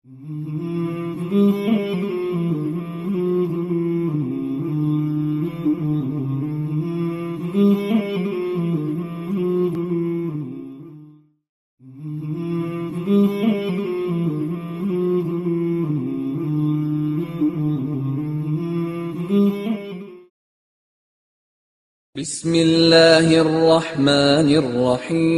بسم اللہ الرحمن الرحیم۔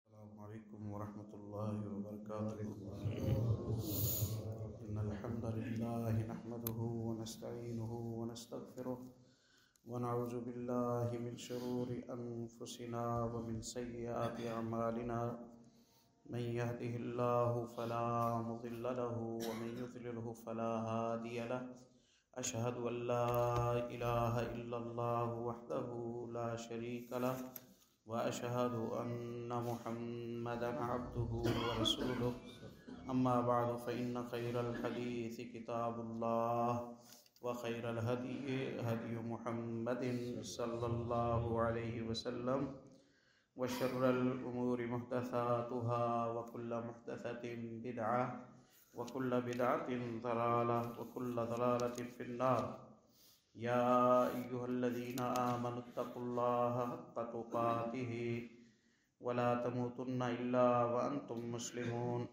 السلام علیکم ورحمۃ اللہ وبرکاتہ۔ ان الحمد للہ نحمده ونستعینه ونستغفره ونعوذ باللہ من شرور انفسنا ومن سیئات اعمالنا، من يهده الله فلا مضل له ومن يضلله فلا هادي له، اشهد ان لا الہ الا اللہ وحدہ لا شریک له واشهد ان محمدا عبده ورسوله، اما بعد فان خیر الحدیث کتاب اللہ وخیر الهدی هدی محمد صلی اللہ علیہ وسلم، وشر الامور محدثاتها وكل محدثة بدعة وكل بدعة ضلالة وكل ضلالة في النار۔ یا ایہا الذین آمنوا اتقوا اللہ حق تقاته ولا تموتن الا وانتم مسلمون۔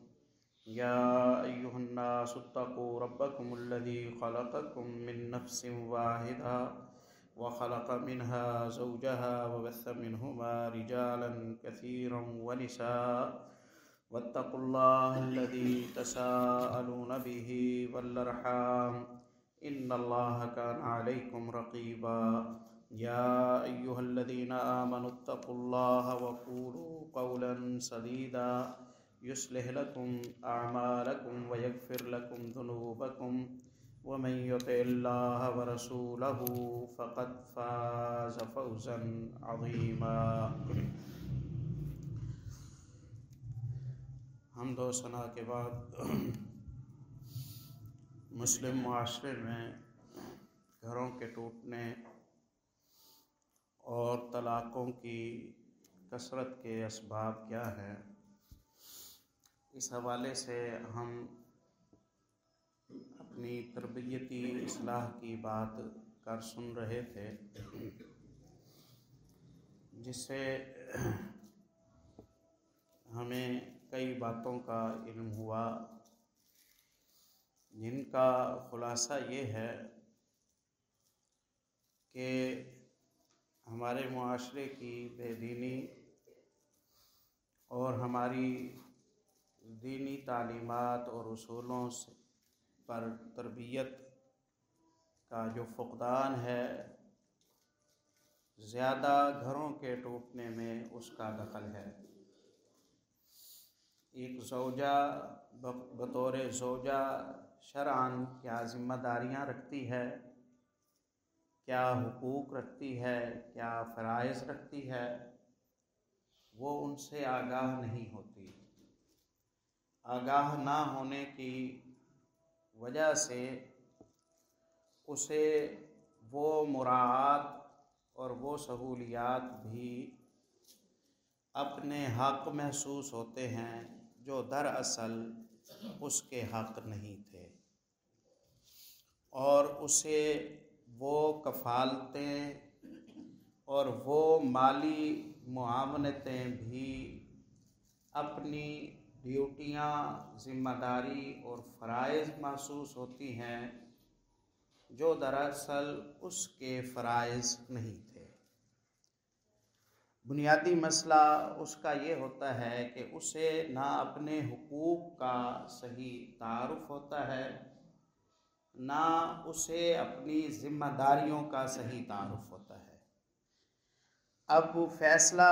یا ایہا الناس اتقوا ربکم الذی خلقکم من نفس واحدہ وخلق منها زوجها وبث منهما رجالا كثيرا ونساء، واتقوا الله الذي تساءلون به والارحام ان الله كان عليكم رقيبا۔ يا ايها الذين آمنوا اتقوا الله وقولوا قولا سديدا يصلح لكم اعمالكم ويغفر لكم ذنوبكم، ومن يطع الله ورسوله فقد فاز فوزا عظيما۔ حمد و ثنا کے بعد مسلم معاشرے میں گھروں کے ٹوٹنے اور طلاقوں کی کثرت کے اسباب کیا ہیں، اس حوالے سے ہم اپنی تربیتی اصلاح کی بات کر سن رہے تھے، جس سے ہمیں کئی باتوں کا علم ہوا، جن کا خلاصہ یہ ہے کہ ہمارے معاشرے کی بے دینی اور ہماری دینی تعلیمات اور اصولوں پر تربیت کا جو فقدان ہے، زیادہ گھروں کے ٹوٹنے میں اس کا دخل ہے۔ ایک زوجہ بطور زوجہ شرعاً کیا ذمہ داریاں رکھتی ہے، کیا حقوق رکھتی ہے، کیا فرائض رکھتی ہے، وہ ان سے آگاہ نہیں ہوتی۔ آگاہ نہ ہونے کی وجہ سے اسے وہ مراعات اور وہ سہولیات بھی اپنے حق محسوس ہوتے ہیں جو دراصل اس کے حق نہیں تھے، اور اسے وہ کفالتیں اور وہ مالی معاونتیں بھی اپنی ڈیوٹیاں، ذمہ داری اور فرائض محسوس ہوتی ہیں جو دراصل اس کے فرائض نہیں تھے۔ بنیادی مسئلہ اس کا یہ ہوتا ہے کہ اسے نہ اپنے حقوق کا صحیح تعارف ہوتا ہے، نہ اسے اپنی ذمہ داریوں کا صحیح تعارف ہوتا ہے۔ اب فیصلہ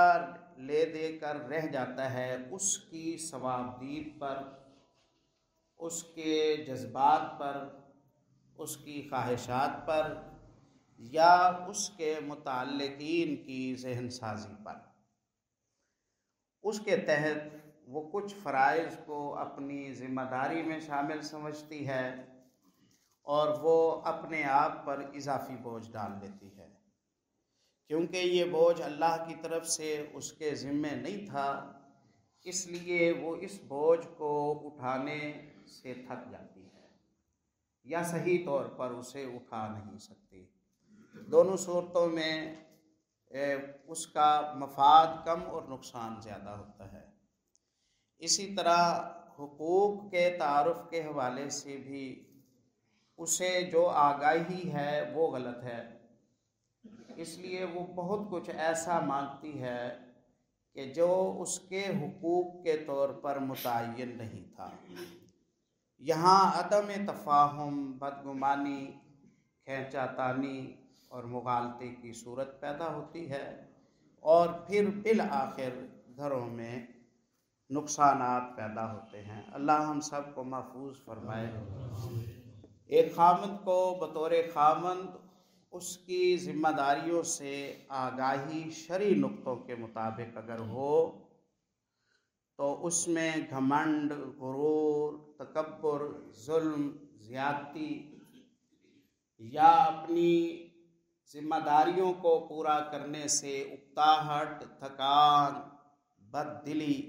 لے دے کر رہ جاتا ہے اس کی ثوابدید پر، اس کے جذبات پر، اس کی خواہشات پر، یا اس کے متعلقین کی ذہن سازی پر۔ اس کے تحت وہ کچھ فرائض کو اپنی ذمہ داری میں شامل سمجھتی ہے اور وہ اپنے آپ پر اضافی بوجھ ڈال دیتی ہے، کیونکہ یہ بوجھ اللہ کی طرف سے اس کے ذمے نہیں تھا، اس لیے وہ اس بوجھ کو اٹھانے سے تھک جاتی ہے یا صحیح طور پر اسے اٹھا نہیں سکتی۔ دونوں صورتوں میں اس کا مفاد کم اور نقصان زیادہ ہوتا ہے۔ اسی طرح حقوق کے تعارف کے حوالے سے بھی اسے جو آگاہی ہے وہ غلط ہے، اس لیے وہ بہت کچھ ایسا مانگتی ہے کہ جو اس کے حقوق کے طور پر متعین نہیں تھا۔ یہاں عدم تفاہم، بدگمانی، کھینچا تانی اور مغالطے کی صورت پیدا ہوتی ہے، اور پھر بالآخر گھروں میں نقصانات پیدا ہوتے ہیں۔ اللہ ہم سب کو محفوظ فرمائے۔ ایک خاوند کو بطور خاوند اس کی ذمہ داریوں سے آگاہی شرعی نقطوں کے مطابق اگر ہو تو اس میں گھمنڈ، غرور، تکبر، ظلم، زیادتی یا اپنی ذمہ داریوں کو پورا کرنے سے اکتاہٹ، تھکان، بد دلی،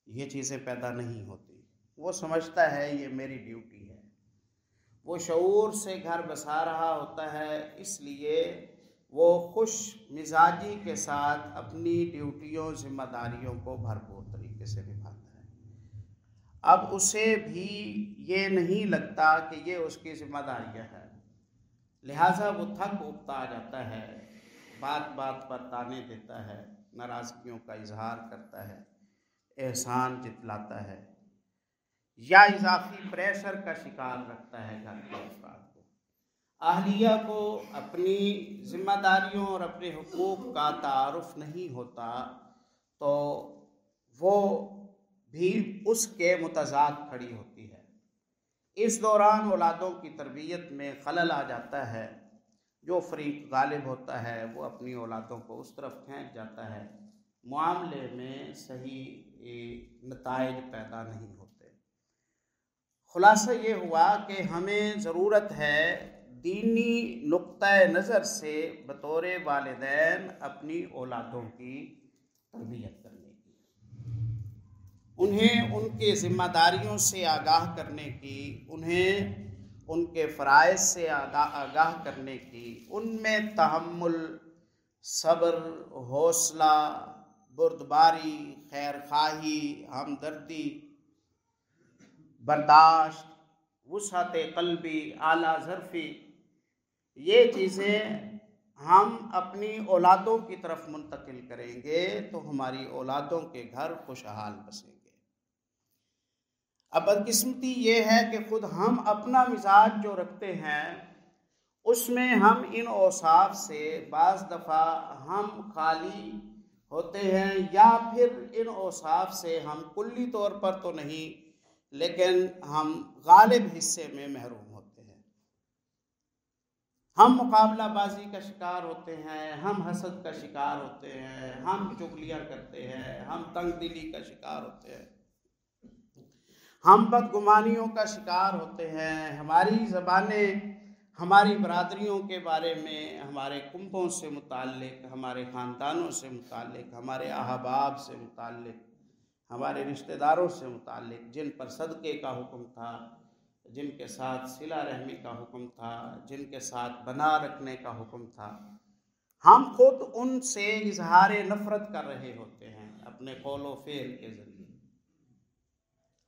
یہ چیزیں پیدا نہیں ہوتی۔ وہ سمجھتا ہے یہ میری ڈیوٹی ہے، وہ شعور سے گھر بسا رہا ہوتا ہے، اس لیے وہ خوش مزاجی کے ساتھ اپنی ڈیوٹیوں، ذمہ داریوں کو بھرپور طریقے سے نبھاتا ہے۔ اب اسے بھی یہ نہیں لگتا کہ یہ اس کی ذمہ داریاں ہیں، لہٰذا وہ تھک اکتا جاتا ہے، بات بات پر تانے دیتا ہے، ناراضگیوں کا اظہار کرتا ہے، احسان جتلاتا ہے یا اضافی پریشر کا شکار رکھتا ہے گھر کے افراد کو۔ اہلیہ کو اپنی ذمہ داریوں اور اپنے حقوق کا تعارف نہیں ہوتا تو وہ بھی اس کے متضاد کھڑی ہوتی ہے۔ اس دوران اولادوں کی تربیت میں خلل آ جاتا ہے۔ جو فریق غالب ہوتا ہے وہ اپنی اولادوں کو اس طرف کھینچ جاتا ہے، معاملے میں صحیح نتائج پیدا نہیں ہوتے۔ خلاصہ یہ ہوا کہ ہمیں ضرورت ہے دینی نقطۂ نظر سے بطور والدین اپنی اولادوں کی تربیت کرنے کی، انہیں ان کی ذمہ داریوں سے آگاہ کرنے کی، انہیں ان کے فرائض سے آگاہ کرنے کی، ان میں تحمل، صبر، حوصلہ، بردباری، خیرخواہی، ہمدردی، برداشت، وسعت قلبی، اعلیٰ ظرفی، یہ چیزیں ہم اپنی اولادوں کی طرف منتقل کریں گے تو ہماری اولادوں کے گھر خوشحال بسیں گے۔ اب بدقسمتی یہ ہے کہ خود ہم اپنا مزاج جو رکھتے ہیں اس میں ہم ان اوصاف سے بعض دفعہ ہم خالی ہوتے ہیں، یا پھر ان اوصاف سے ہم کلی طور پر تو نہیں لیکن ہم غالب حصے میں محروم ہوتے ہیں۔ ہم مقابلہ بازی کا شکار ہوتے ہیں، ہم حسد کا شکار ہوتے ہیں، ہم چغلیاں کرتے ہیں، ہم تنگ دلی کا شکار ہوتے ہیں، ہم بدگمانیوں کا شکار ہوتے ہیں۔ ہماری زبانیں ہماری برادریوں کے بارے میں، ہمارے کنبوں سے متعلق، ہمارے خاندانوں سے متعلق، ہمارے احباب سے متعلق، ہمارے رشتہ داروں سے متعلق، جن پر صدقے کا حکم تھا، جن کے ساتھ صلہ رحمی کا حکم تھا، جن کے ساتھ بنا رکھنے کا حکم تھا، ہم خود ان سے اظہار نفرت کر رہے ہوتے ہیں اپنے قول و فعل کے ذریعے۔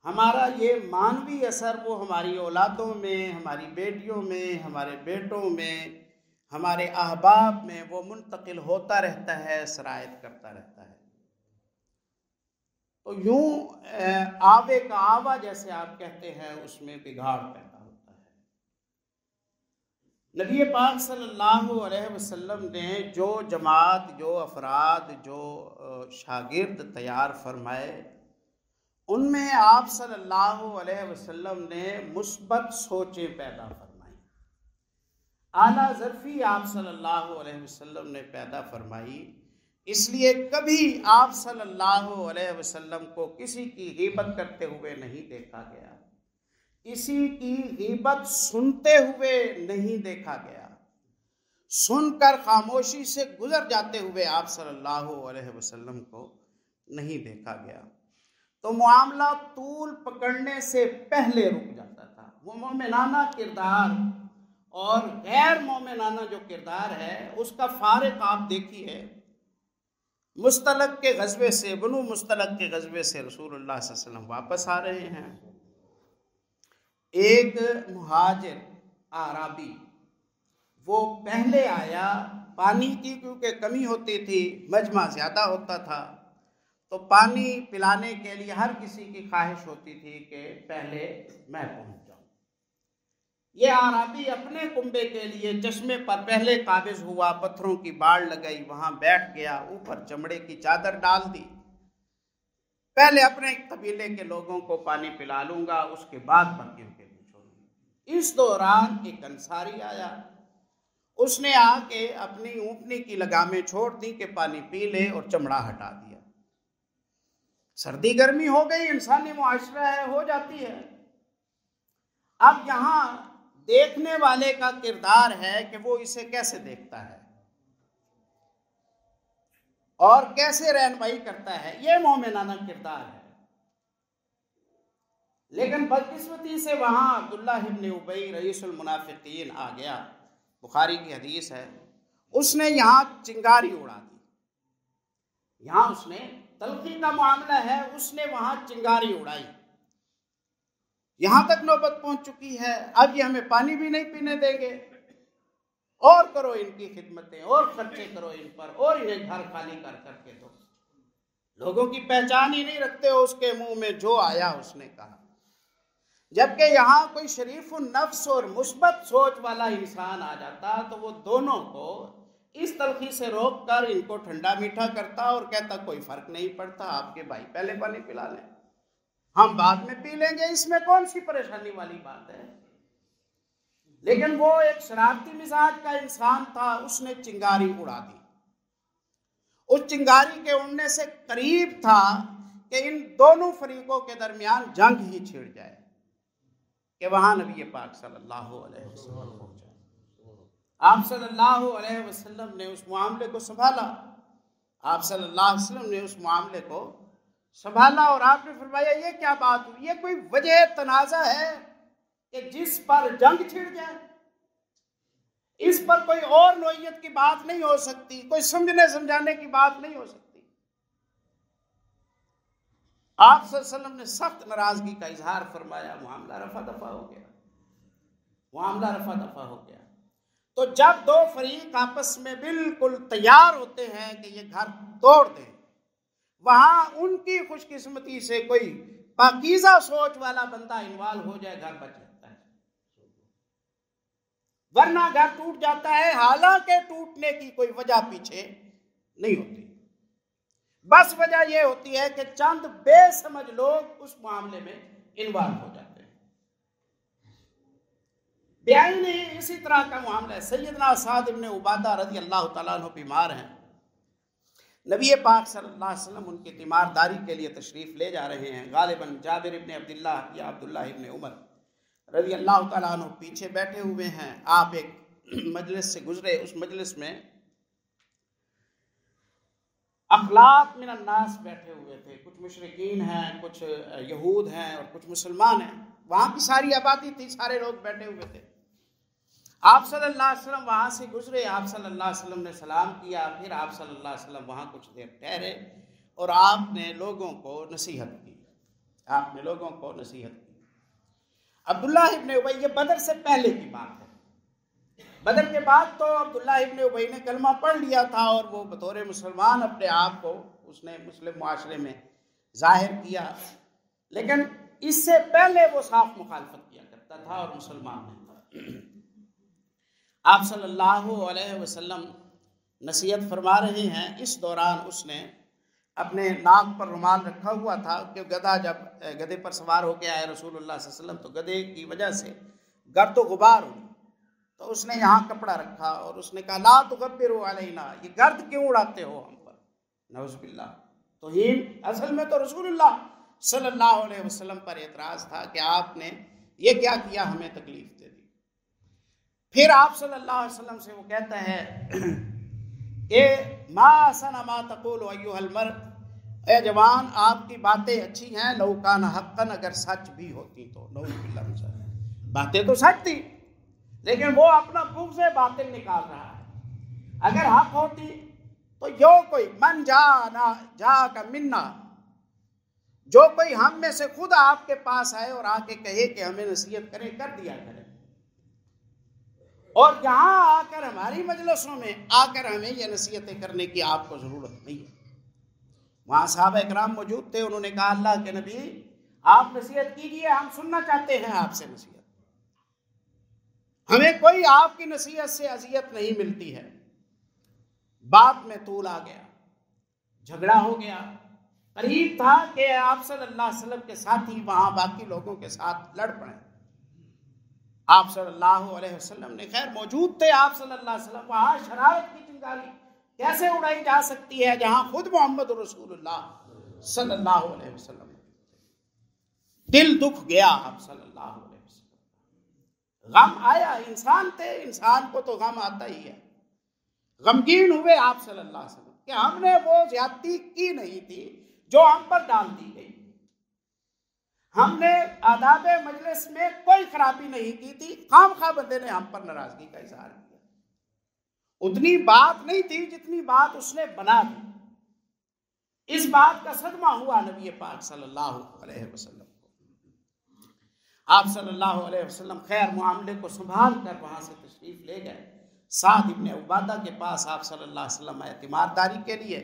ہمارا یہ معنوی اثر وہ ہماری اولادوں میں، ہماری بیٹیوں میں، ہمارے بیٹوں میں، ہمارے احباب میں وہ منتقل ہوتا رہتا ہے، سرایت کرتا رہتا ہے۔ تو یوں آبے کا آوا جیسے آپ کہتے ہیں اس میں بگاڑ پیدا ہوتا ہے۔ نبی پاک صلی اللہ علیہ وسلم نے جو جماعت، جو افراد، جو شاگرد تیار فرمائے ان میں آپ صلی اللہ علیہ وسلم نے مثبت سوچیں پیدا فرمائی، اعلیٰ ظرفی آپ صلی اللہ علیہ وسلم نے پیدا فرمائی۔ اس لیے کبھی آپ صلی اللہ علیہ وسلم کو کسی کی غیبت کرتے ہوئے نہیں دیکھا گیا، کسی کی غیبت سنتے ہوئے نہیں دیکھا گیا، سن کر خاموشی سے گزر جاتے ہوئے آپ صلی اللہ علیہ وسلم کو نہیں دیکھا گیا۔ تو معاملہ طول پکڑنے سے پہلے رک جاتا تھا۔ وہ مومنانہ کردار اور غیر مومنانہ جو کردار ہے اس کا فارق آپ دیکھیے، مستلق کے غزوے سے، بنو مستلق کے غزوے سے رسول اللہ صلی اللہ علیہ وسلم واپس آ رہے ہیں۔ ایک مہاجر اعرابی وہ پہلے آیا، پانی کی کیونکہ کمی ہوتی تھی، مجمع زیادہ ہوتا تھا، تو پانی پلانے کے لیے ہر کسی کی خواہش ہوتی تھی کہ پہلے میں پہنچ جاؤں۔ یہ اعرابی اپنے کنبے کے لیے چشمے پر پہلے قابض ہوا، پتھروں کی باڑ لگائی، وہاں بیٹھ گیا، اوپر چمڑے کی چادر ڈال دی، پہلے اپنے قبیلے کے لوگوں کو پانی پلا لوں گا، اس کے بعد باقیوں کے لیے چھوڑوں گا۔ اس دوران ایک انصاری آیا، اس نے آ کے اپنی اونٹنی کی لگامیں چھوڑ دی کہ پانی پی لے اور چمڑا ہٹا دیا۔ سردی گرمی ہو گئی، انسانی معاشرہ ہے، ہو جاتی ہے۔ اب یہاں دیکھنے والے کا کردار ہے کہ وہ اسے کیسے دیکھتا ہے اور کیسے رہنمائی کرتا ہے، یہ مومنانہ کردار ہے۔ لیکن بدقسمتی سے وہاں عبداللہ ابن ابی رئیس المنافقین آ گیا، بخاری کی حدیث ہے، اس نے یہاں چنگاری اڑا دی۔ یہاں اس نے تلخی کا معاملہ ہے، اس نے وہاں چنگاری اڑائی، یہاں تک نوبت پہنچ چکی ہے، اب یہ ہمیں پانی بھی نہیں پینے دیں گے، اور کرو ان کی خدمتیں اور خرچے کرو ان پر، اور انہیں گھر خالی کر کر کے دو۔ لوگوں کی پہچان ہی نہیں رکھتے ہو، اس کے منہ میں جو آیا اس نے کہا۔ جبکہ یہاں کوئی شریف النفس اور مثبت سوچ والا انسان آ جاتا تو وہ دونوں کو اس تلخی سے روک کر ان کو ٹھنڈا میٹھا کرتا اور کہتا کوئی فرق نہیں پڑتا، آپ کے بھائی پہلے پانی پلا لیں، ہم بعد میں پی لیں گے، اس میں کون سی پریشانی والی بات ہے۔ لیکن وہ ایک شرارتی مزاج کا انسان تھا، اس نے چنگاری اڑا دی۔ اس چنگاری کے اڑنے سے قریب تھا کہ ان دونوں فریقوں کے درمیان جنگ ہی چھڑ جائے، کہ وہاں نبی پاک صلی اللہ علیہ وسلم پہنچا۔ آپ صلی اللہ علیہ وسلم نے اس معاملے کو سنبھالا، آپ صلی اللہ علیہ وسلم نے اس معاملے کو سنبھالا اور آپ نے فرمایا یہ کیا بات ہوئی، یہ کوئی وجہ تنازع ہے کہ جس پر جنگ چھڑ جائے، اس پر کوئی اور نوعیت کی بات نہیں ہو سکتی، کوئی سمجھنے سمجھانے کی بات نہیں ہو سکتی۔ آپ صلی اللہ علیہ وسلم نے سخت ناراضگی کا اظہار فرمایا، معاملہ رفع دفع ہو گیا، معاملہ رفع دفع ہو گیا۔ تو جب دو فریق آپس میں بالکل تیار ہوتے ہیں کہ یہ گھر توڑ دیں، وہاں ان کی خوش قسمتی سے کوئی پاکیزہ سوچ والا بندہ انوالو ہو جائے، گھر بچ جاتا ہے، ورنہ گھر ٹوٹ جاتا ہے، حالانکہ ٹوٹنے کی کوئی وجہ پیچھے نہیں ہوتی، بس وجہ یہ ہوتی ہے کہ چند بے سمجھ لوگ اس معاملے میں انوالو ہو جاتے ہیں۔ بیائی نہیں اسی طرح کا معاملہ ہے۔ سیدنا سعد بن عبادہ رضی اللہ تعالیٰ عنہ بیمار ہیں، نبی پاک صلی اللہ علیہ وسلم ان کی تیمارداری کے لیے تشریف لے جا رہے ہیں، غالباً جابر ابن عبداللہ یا عبداللہ ابن عمر رضی اللہ تعالیٰ عنہ پیچھے بیٹھے ہوئے ہیں۔ آپ ایک مجلس سے گزرے، اس مجلس میں اخلاق من الناس بیٹھے ہوئے تھے، کچھ مشرکین ہیں، کچھ یہود ہیں اور کچھ مسلمان ہیں، وہاں کی ساری آبادی تھی، سارے لوگ بیٹھے ہوئے تھے۔ آپ صلی اللہ علیہ وسلم وہاں سے گزرے، آپ صلی اللہ علیہ وسلم نے سلام کیا، پھر آپ صلی اللہ علیہ وسلم وہاں کچھ دیر ٹھہرے اور آپ نے لوگوں کو نصیحت کی، آپ نے لوگوں کو نصیحت کی۔ عبداللہ ابن ابی، یہ بدر سے پہلے کی بات ہے، بدر کے بعد تو عبداللہ ابن ابی نے کلمہ پڑھ لیا تھا اور وہ بطور مسلمان اپنے آپ کو اس نے مسلم معاشرے میں ظاہر کیا، لیکن اس سے پہلے وہ صاف مخالفت کیا کرتا تھا اور مسلمان نہیں تھا۔ آپ صلی اللہ علیہ وسلم نصیحت فرما رہے ہیں، اس دوران اس نے اپنے ناک پر رومال رکھا ہوا تھا کہ گدھا جب گدھے پر سوار ہو کے آئے رسول اللہ صلی اللہ علیہ وسلم تو گدھے کی وجہ سے گرد و غبار ہوئی، تو اس نے یہاں کپڑا رکھا اور اس نے کہا لا تغبروا علینا، یہ گرد کیوں اڑاتے ہو ہم پر، نعوذ باللہ۔ توہین، اصل میں تو رسول اللہ صلی اللہ علیہ وسلم پر اعتراض تھا کہ آپ نے یہ کیا کیا، ہمیں تکلیف دے دی۔ پھر آپ صلی اللہ علیہ وسلم سے وہ کہتا ہے کہ ما احسن ما تقول ایھا المرء، اے جوان آپ کی باتیں اچھی ہیں، لو کان حقاً، اگر سچ بھی ہوتی تو، نعوذ باللہ من ذالک، باتیں تو سچ تھی لیکن وہ اپنا بغض باطل نکال رہا ہے۔ اگر حق ہوتی تو جو کوئی من جا کا منا، جو کوئی ہم میں سے خود آپ کے پاس آئے اور آ کے کہے کہ ہمیں نصیحت کریں، کر دیا کریں، اور یہاں آ کر ہماری مجلسوں میں آ کر ہمیں یہ نصیحتیں کرنے کی آپ کو ضرورت نہیں ہے۔ وہاں صحابہ اکرام موجود تھے، انہوں نے کہا اللہ کے نبی آپ نصیحت کیجئے، ہم سننا چاہتے ہیں آپ سے نصیحت، ہمیں کوئی آپ کی نصیحت سے اذیت نہیں ملتی ہے۔ بات میں طول آ گیا، جھگڑا ہو گیا، قریب تھا کہ آپ صلی اللہ علیہ وسلم کے ساتھی وہاں باقی لوگوں کے ساتھ لڑ پڑے۔ آپ صلی اللہ علیہ وسلم نے، خیر موجود تھے آپ صلی اللہ علیہ وسلم، وہاں شرارت کی چنگاری کیسے اڑائی جا سکتی ہے جہاں خود محمد رسول اللہ صلی اللہ علیہ وسلم، دل دکھ گیا آپ صلی اللہ علیہ وسلم، غم آیا، انسان تھے، انسان کو تو غم آتا ہی ہے۔ غمگین ہوئے آپ صلی اللہ علیہ وسلم کہ ہم نے وہ زیادتی کی نہیں تھی جو ہم پر ڈال دی گئی، ہم نے آداب مجلس میں کوئی خرابی نہیں کی تھی، خام خواہ بندے نے ہم پر ناراضگی کا اظہار کیا، اتنی بات نہیں تھی جتنی بات اس نے بنا دی۔ اس بات کا صدمہ ہوا نبی پاک صلی اللہ علیہ وسلم کو۔ آپ صلی اللہ علیہ وسلم خیر معاملے کو سنبھال کر وہاں سے تشریف لے گئے۔ سعد ابن عبادہ کے پاس آپ صلی اللہ علیہ وسلم اعتماد داری کے لیے،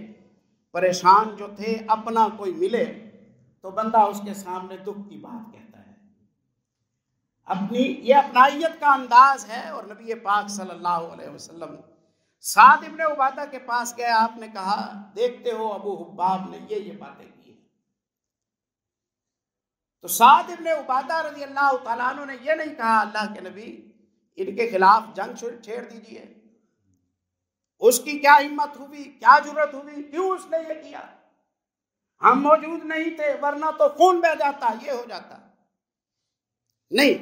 پریشان جو تھے، اپنا کوئی ملے تو بندہ اس کے سامنے دکھ کی بات کہتا ہے، یہ اپنائیت کا انداز ہے۔ اور نبی پاک صلی اللہ علیہ وسلم سعد ابن عبادہ کے پاس گئے، آپ نے کہا دیکھتے ہو ابو حباب نے یہ باتیں کی ہیں۔ تو سعد ابن عبادہ رضی اللہ تعالیٰ عنہ نے یہ نہیں کہا اللہ کے نبی ان کے خلاف جنگ چھیڑ دیجئے، اس کی کیا ہمت ہوئی، کیا جرت ہوئی، کیوں اس نے یہ کیا، ہم موجود نہیں تھے ورنہ تو خون بہہ جاتا، یہ ہو جاتا۔ نہیں،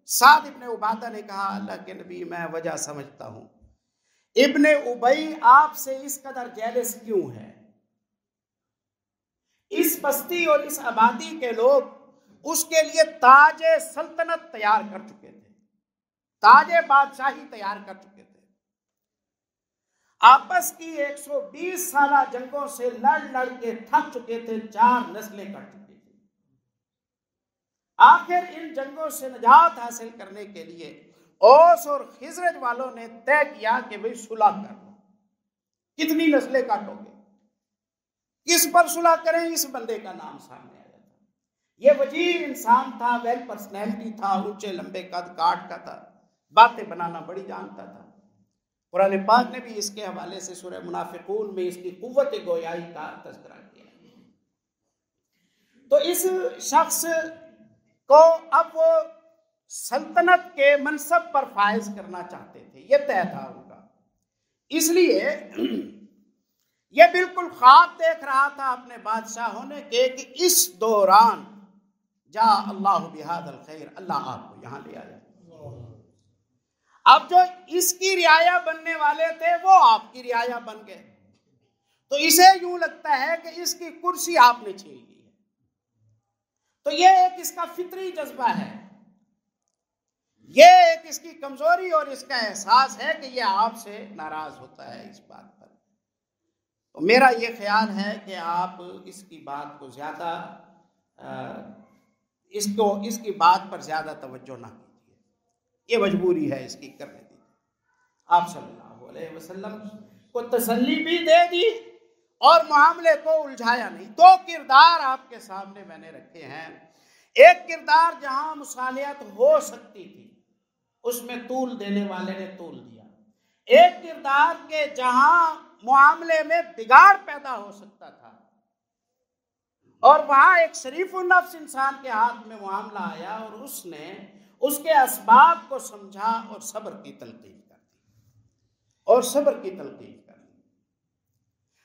سعد ابن عبادہ نے کہا اللہ کے نبی میں وجہ سمجھتا ہوں، ابن ابی آپ سے اس قدر جیلس کیوں ہے؟ اس بستی اور اس آبادی کے لوگ اس کے لیے تاج سلطنت تیار کر چکے تھے، تاج بادشاہی تیار کر چکے تھے، آپس کی 120 سالہ جنگوں سے لڑ کے تھک چکے تھے، 4 نسلیں کٹ چکے تھے۔ آخر ان جنگوں سے نجات حاصل کرنے کے لیے اوس اور خزرج والوں نے طے کیا کہ بھئی صلح کر لو، کتنی نسلیں کاٹو گے، کس پر صلح کریں، اس بندے کا نام سامنے آیا تھا۔ یہ وزیر انسان تھا، ویل پرسنالٹی تھا، اونچے لمبے قد کاٹ کا تھا، باتیں بنانا بڑی جانتا تھا۔ قرآن پاک نے بھی اس کے حوالے سے سورہ منافقون میں اس کی قوت گویائی کا تذکرہ کیا۔ تو اس شخص کو اب وہ سلطنت کے منصب پر فائز کرنا چاہتے تھے، یہ طے تھا ان کا، اس لیے یہ بالکل خواب دیکھ رہا تھا اپنے بادشاہ ہونے کے کہ اس دوران جا اللہ بہذا الخیر، اللہ آپ کو یہاں لے آیا۔ اب جو اس کی رعایا بننے والے تھے وہ آپ کی رعایا بن گئے، تو اسے یوں لگتا ہے کہ اس کی کرسی آپ نے چھین لی ہے۔ تو یہ ایک اس کا فطری جذبہ ہے، یہ ایک اس کی کمزوری اور اس کا احساس ہے کہ یہ آپ سے ناراض ہوتا ہے اس بات پر۔ تو میرا یہ خیال ہے کہ آپ اس کی بات کو زیادہ اس کی بات پر زیادہ توجہ نہ کیجیے، یہ مجبوری ہے اس کی کرنے دی۔ آپ صلی اللہ علیہ وسلم کو تسلی بھی دے دی اور معاملے کو الجھایا نہیں۔ 2 کردار آپ کے سامنے میں نے رکھے ہیں، ایک کردار جہاں مصالحت ہو سکتی تھی اس میں طول دینے والے نے طول دیا، ایک کردار کے جہاں معاملے میں بگاڑ پیدا ہو سکتا تھا اور وہاں ایک شریف النفس انسان کے ہاتھ میں معاملہ آیا اور اس نے اس کے اسباب کو سمجھا اور صبر کی تلقین کر دی،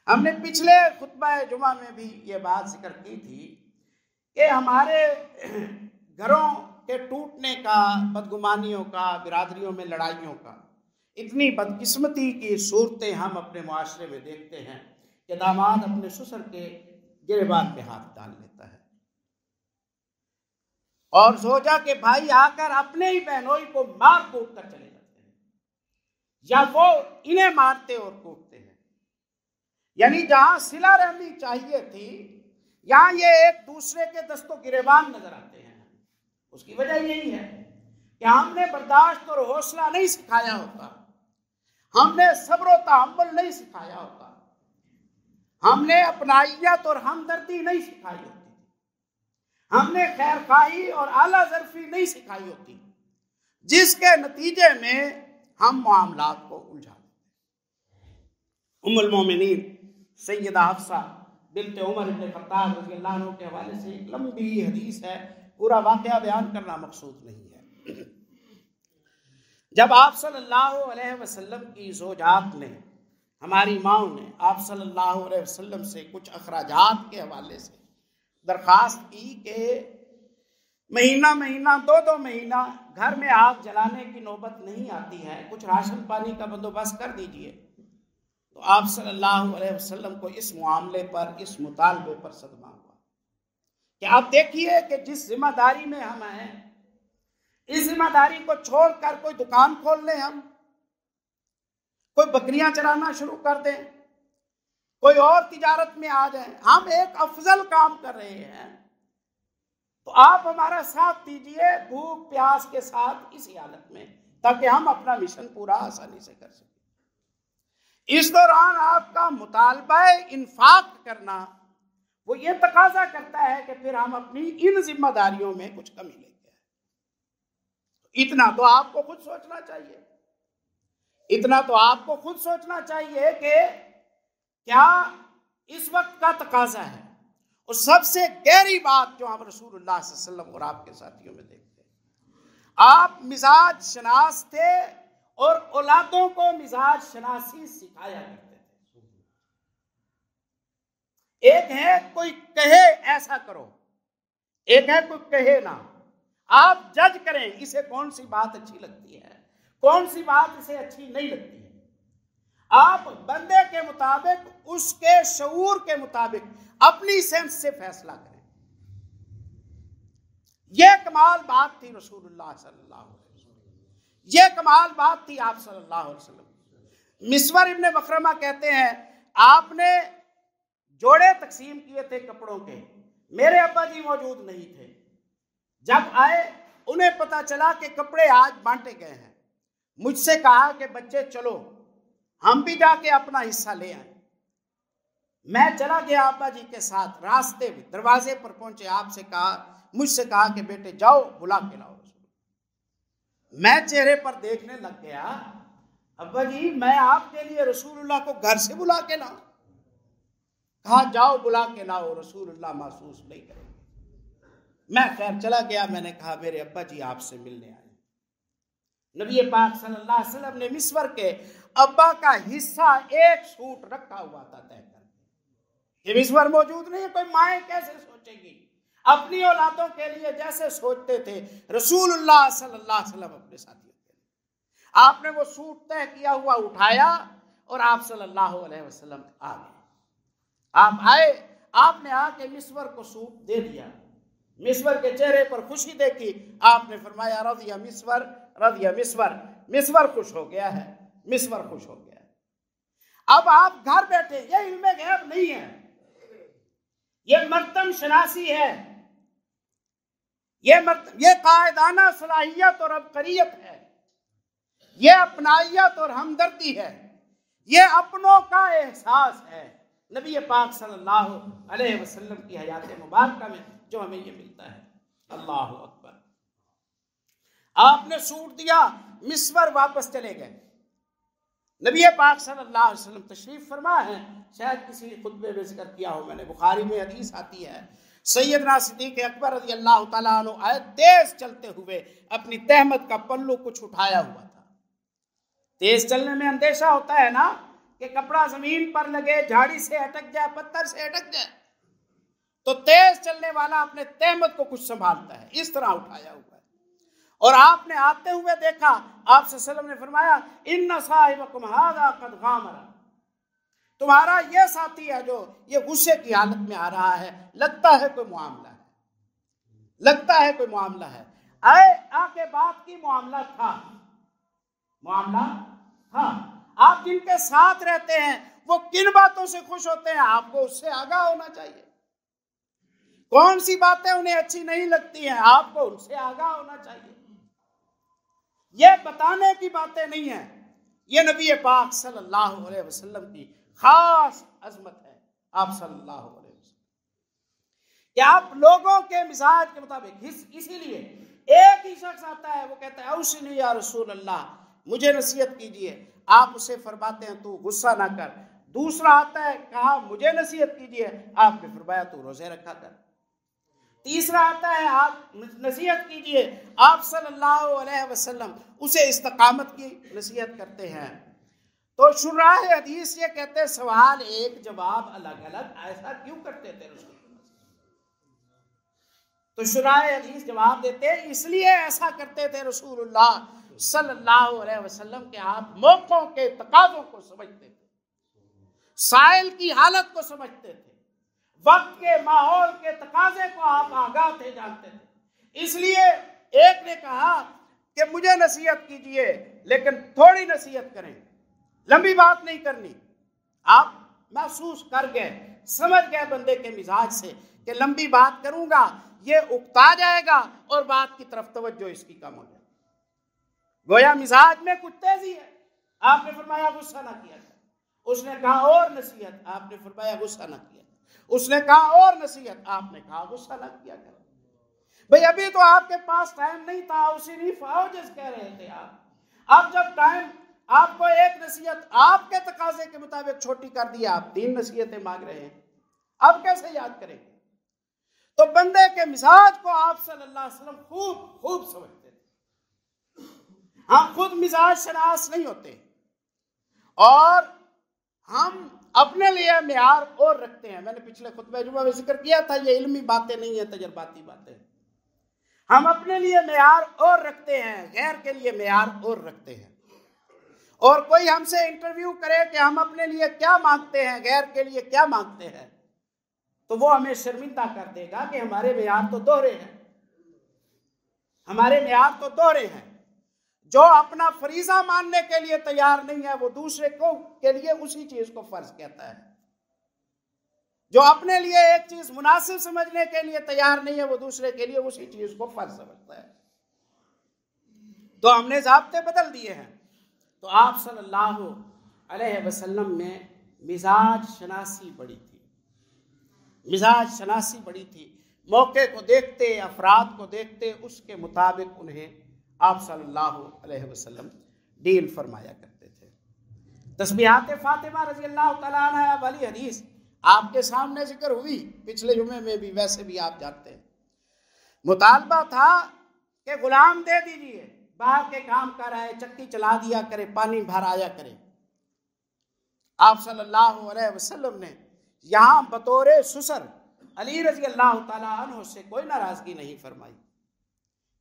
ہم نے پچھلے خطبہ جمعہ میں بھی یہ بات ذکر کی تھی کہ ہمارے گھروں کے ٹوٹنے کا، بدگمانیوں کا، برادریوں میں لڑائیوں کا، اتنی بدقسمتی کی صورتیں ہم اپنے معاشرے میں دیکھتے ہیں کہ داماد اپنے سسر کے گریبان پہ ہاتھ ڈال لیتا ہے، اور زوجہ کے بھائی آ کر اپنے ہی بہنوئی کو مار کوٹ کر چلے جاتے ہیں، یا وہ انہیں مارتے اور کوٹتے ہیں۔ یعنی جہاں صلہ رحمی چاہیے تھی، یہاں یہ ایک دوسرے کے دست و گریبان نظر آتے ہیں۔ اس کی وجہ یہی ہے کہ ہم نے برداشت اور حوصلہ نہیں سکھایا ہوتا، ہم نے صبر و تحمل نہیں سکھایا ہوتا، ہم نے اپنائیت اور ہمدردی نہیں سکھائی ہوتی، ہم نے خیر خواہی اور اعلیٰ ظرفی نہیں سکھائی ہوتی، جس کے نتیجے میں ہم معاملات کو الجھا دیتے ہیں۔ ام المومنین سیدہ حفصہ بنت عمر بن خطاب رضی اللہ عنہ کے حوالے سے ایک لمبی حدیث ہے، پورا واقعہ بیان کرنا مقصود نہیں ہے۔ جب آپ صلی اللہ علیہ وسلم کی زوجات نے، ہماری ماں نے آپ صلی اللہ علیہ وسلم سے کچھ اخراجات کے حوالے سے درخواست کی کہ مہینہ مہینہ 2 مہینہ گھر میں آگ جلانے کی نوبت نہیں آتی ہے، کچھ راشن پانی کا بندوبست کر دیجئے، تو آپ صلی اللہ علیہ وسلم کو اس معاملے پر، اس مطالبے پر صدمہ ہوا کہ آپ دیکھیے کہ جس ذمہ داری میں ہم ہیں، اس ذمہ داری کو چھوڑ کر کوئی دکان کھول لیں، ہم کوئی بکریاں چرانا شروع کر دیں، کوئی اور تجارت میں آ جائیں، ہم ایک افضل کام کر رہے ہیں، تو آپ ہمارا ساتھ دیجئے بھوک پیاس کے ساتھ اسی حالت میں، تاکہ ہم اپنا مشن پورا آسانی سے کر سکیں۔ اس دوران آپ کا مطالبہ انفاق کرنا وہ یہ تقاضا کرتا ہے کہ پھر ہم اپنی ان ذمہ داریوں میں کچھ کمی لیں گے۔ اتنا تو آپ کو خود سوچنا چاہیے، اتنا تو آپ کو خود سوچنا چاہیے کہ کیا اس وقت کا تقاضا ہے۔ اور سب سے گہری بات جو ہم رسول اللہ صلی اللہ علیہ وسلم اور آپ کے ساتھیوں میں دیکھتے ہیں، آپ مزاج شناس تھے اور اولادوں کو مزاج شناسی سکھایا کرتے تھے۔ ایک ہے کوئی کہے ایسا کرو، ایک ہے کوئی کہے نہ، آپ جج کریں اسے کون سی بات اچھی لگتی ہے، کون سی بات اسے اچھی نہیں لگتی ہے۔ آپ بندے کے مطابق، اس کے شعور کے مطابق اپنی سینس سے فیصلہ کریں۔ یہ کمال بات تھی رسول اللہ صلی اللہ علیہ وسلم، یہ کمال بات تھی آپ صلی اللہ علیہ وسلم۔ مسور ابن مخرمہ کہتے ہیں آپ نے جوڑے تقسیم کیے تھے کپڑوں کے، میرے ابا جی موجود نہیں تھے، جب آئے انہیں پتا چلا کہ کپڑے آج بانٹے گئے ہیں، مجھ سے کہا کہ بچے چلو ہم بھی جا کے اپنا حصہ لے آئیں۔ میں چلا گیا ابا جی کے ساتھ، راستے میں دروازے پر پہنچے، مجھ سے کہا کہ بیٹے جاؤ بلا کے لاؤ رسول۔ میں چہرے پر دیکھنے لگ گیا، ابا جی میں آپ کے لیے رسول اللہ کو گھر سے بلا کے لاؤں؟ کہا جاؤ بلا کے لاؤ، رسول اللہ محسوس نہیں کریں گے۔ میں خیر چلا گیا، میں نے کہا میرے ابا جی آپ سے ملنے آئے۔ نبی پاک صلی اللہ علیہ وسلم نے مسور کے ابا کا حصہ ایک سوٹ رکھا ہوا تھا طے کر کے۔ یہ مسور موجود نہیں ہے، کوئی مائیں کیسے سوچے گی؟ اپنی اولادوں کے لیے جیسے سوچتے تھے رسول اللہ صلی اللہ علیہ وسلم اپنے ساتھیوں کے لیے۔ آپ نے وہ سوٹ طے کیا ہوا اٹھایا اور آپ صلی اللہ علیہ وسلم آ گئے۔ آپ آئے، آپ نے آ کے مسور کو سوٹ دے دیا، مسور کے چہرے پر خوشی دیکھی، آپ نے فرمایا رضی مسور رضی مسور، مسور خوش ہو گیا ہے، مسور خوش ہو گیا ہے۔ اب آپ گھر بیٹھے، یہ علم غیب نہیں ہے، یہ مرتم شناسی ہے، یہ قائدانہ صلاحیت اور عبقریت ہے، یہ اپنائیت اور ہمدردی ہے، یہ اپنوں کا احساس ہے۔ نبی پاک صلی اللہ علیہ وسلم کی حیات مبارکہ میں جو ہمیں یہ ملتا ہے۔ اللہ اکبر۔ آپ نے سوٹ دیا، مسور واپس چلے گئے۔ نبی پاک صلی اللہ علیہ وسلم تشریف فرما ہے، شاید کسی خطبے میں ذکر کیا ہو میں نے، بخاری میں حدیث آتی ہے، سیدنا صدیق اکبر رضی اللہ تعالیٰ عنہ آئے تیز چلتے ہوئے، اپنی تہمت کا پلو کچھ اٹھایا ہوا تھا۔ تیز چلنے میں اندیشہ ہوتا ہے نا کہ کپڑا زمین پر لگے، جھاڑی سے اٹک جائے، پتھر سے اٹک جائے، تو تیز چلنے والا اپنے تہمت کو کچھ سنبھالتا ہے، اس طرح اٹھایا ہوا ہے۔ اور آپ نے آتے ہوئے دیکھا، آپ صلی اللہ علیہ وسلم نے فرمایا ان صاحبکم ھذا قد غامر، تمہارا یہ ساتھی ہے جو یہ غصے کی حالت میں آ رہا ہے، لگتا ہے کوئی معاملہ ہے، لگتا ہے کوئی معاملہ ہے۔ آگے بات کی، معاملہ تھا، معاملہ تھا۔ آپ جن کے ساتھ رہتے ہیں وہ کن باتوں سے خوش ہوتے ہیں، آپ کو اس سے آگاہ ہونا چاہیے۔ کون سی باتیں انہیں اچھی نہیں لگتی ہیں، آپ کو ان سے آگاہ ہونا چاہیے۔ یہ بتانے کی باتیں نہیں ہیں، یہ نبی پاک صلی اللہ علیہ وسلم کی خاص عظمت ہے۔ آپ صلی اللہ علیہ وسلم کہ آپ لوگوں کے مزاج کے مطابق، اسی لیے ایک ہی شخص آتا ہے، وہ کہتا ہے اوصنی یا رسول اللہ، مجھے نصیحت کیجئے، آپ اسے فرماتے ہیں تو غصہ نہ کر۔ دوسرا آتا ہے، کہا مجھے نصیحت کیجئے، آپ نے فرمایا تو روزے رکھا کر۔ تیسرا آتا ہے، آپ نصیحت کیجئے، آپ صلی اللہ علیہ وسلم اسے استقامت کی نصیحت کرتے ہیں۔ تو شراح حدیث یہ کہتے ہیں سوال ایک جواب الگ الگ، ایسا کیوں کرتے تھے رسول اللہ؟ تو شراح حدیث جواب دیتے ہیں اس لیے ایسا کرتے تھے رسول اللہ صلی اللہ علیہ وسلم کہ آپ موقعوں کے تقاضوں کو سمجھتے تھے، سائل کی حالت کو سمجھتے تھے، وقت کے ماحول کے تقاضے کو آپ آگاہ تھے، جانتے تھے۔ اس لیے ایک نے کہا کہ مجھے نصیحت کیجئے لیکن تھوڑی نصیحت کریں، لمبی بات نہیں کرنی۔ آپ محسوس کر گئے، سمجھ گئے بندے کے مزاج سے کہ لمبی بات کروں گا یہ اکتا جائے گا اور بات کی طرف توجہ اس کی کم ہو جائے، گویا مزاج میں کچھ تیزی ہے۔ آپ نے فرمایا غصہ نہ کیا کرے، اس نے کہا اور نصیحت، آپ نے فرمایا غصہ نہ کیا کرے، اس نے کہا اور نصیحت، آپ نے کہا غصہ نہ کیا کرے۔ بھئی ابھی تو آپ کے پاس ٹائم نہیں تھا، اسی نہیں فاوجز کہہ رہے تھے آپ۔ اب جب ٹائم آپ کو ایک نصیحت آپ کے تقاضے کے مطابق چھوٹی کر دی، آپ 3 نصیحتیں مانگ رہے ہیں، اب کیسے یاد کریں گے؟ تو بندے کے مزاج کو آپ صلی اللہ علیہ وسلم خوب سمجھتے تھے۔ ہم خود مزاج شناس نہیں ہوتے، اور ہم اپنے لیے معیار اور رکھتے ہیں۔ میں نے پچھلے خطبہ جمعہ میں ذکر کیا تھا، یہ علمی باتیں نہیں ہیں، تجرباتی باتیں۔ ہم اپنے لیے معیار اور رکھتے ہیں، غیر کے لیے معیار اور رکھتے ہیں۔ اور کوئی ہم سے انٹرویو کرے کہ ہم اپنے لیے کیا مانگتے ہیں، غیر کے لیے کیا مانگتے ہیں، تو وہ ہمیں شرمندہ کر دے گا کہ ہمارے معیار تو دوہرے ہیں، ہمارے معیار تو دوہرے ہیں۔ جو اپنا فریضہ ماننے کے لیے تیار نہیں ہے وہ دوسرے کو کے لیے اسی چیز کو فرض کہتا ہے، جو اپنے لیے ایک چیز مناسب سمجھنے کے لیے تیار نہیں ہے وہ دوسرے کے لیے اسی چیز کو فرض سمجھتا ہے۔ تو ہم نے ضابطے بدل دیے ہیں۔ تو آپ صلی اللہ علیہ وسلم میں مزاج شناسی بڑی تھی، مزاج شناسی بڑی تھی۔ موقع کو دیکھتے، افراد کو دیکھتے، اس کے مطابق انہیں آپ صلی اللہ علیہ وسلم ڈیل فرمایا کرتے تھے۔ تسبیحات فاطمہ رضی اللہ تعالیٰ عنہ والی حدیث آپ کے سامنے ذکر ہوئی پچھلے جمعے میں بھی، ویسے بھی آپ جانتے ہیں۔ مطالبہ تھا کہ غلام دے دیجئے، باہر کے کام کر آئے، چکی چلا دیا کرے، پانی بھر آیا کرے۔ آپ صلی اللہ علیہ وسلم نے یہاں بطور سسر علی رضی اللہ تعالیٰ عنہ سے کوئی ناراضگی نہیں فرمائی